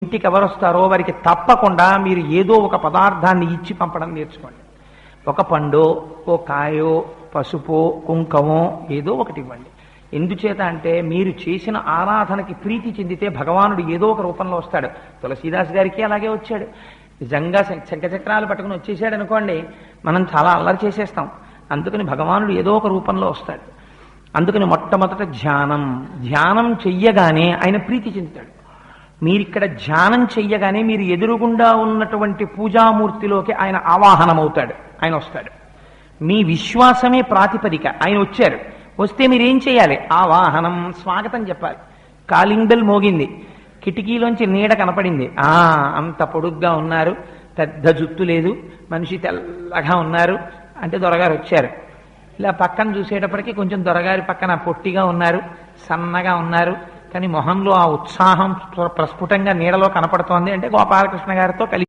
ఇంటికి ఎవరు వస్తారో వారికి తప్పకుండా మీరు ఏదో ఒక పదార్థాన్ని ఇచ్చి పంపడం నేర్చుకోండి. ఒక పండో, ఓ కాయో, పసుపో, కుంకమో ఏదో ఒకటి ఇవ్వండి. ఎందుచేత అంటే మీరు చేసిన ఆరాధనకి ప్రీతి చెందితే భగవానుడు ఏదో ఒక రూపంలో వస్తాడు. తులసీదాస్ గారికి అలాగే వచ్చాడు. నిజంగా శంఖచక్రాలు పట్టుకుని వచ్చేసాడు అనుకోండి, మనం చాలా అల్లరి చేసేస్తాం. అందుకని భగవానుడు ఏదో ఒక రూపంలో వస్తాడు. అందుకని మొట్టమొదట ధ్యానం చెయ్యగానే ఆయన ప్రీతి చెందుతాడు. మీరిక్కడ ధ్యానం చెయ్యగానే మీరు ఎదురుగుండా ఉన్నటువంటి పూజామూర్తిలోకి ఆయన ఆవాహనమవుతాడు, ఆయన వస్తాడు. మీ విశ్వాసమే ప్రాతిపదిక. ఆయన వచ్చారు, వస్తే మీరేం చేయాలి? ఆవాహనం, స్వాగతం చెప్పాలి. కాలింగ్ బెల్ మోగింది, కిటికీలోంచి నీడ కనపడింది. అంత పొడుగ్గా ఉన్నారు, పెద్ద జుత్తు లేదు, మనిషి తెల్లగా ఉన్నారు అంటే దొరగారు వచ్చారు. ఇలా పక్కన చూసేటప్పటికీ కొంచెం దొరగారి పక్కన పొట్టిగా ఉన్నారు, సన్నగా ఉన్నారు, కానీ మొహంలో ఆ ఉత్సాహం ప్రస్ఫుటంగా నీడలో కనపడుతోంది అంటే గోపాలకృష్ణ గారితో కలిసి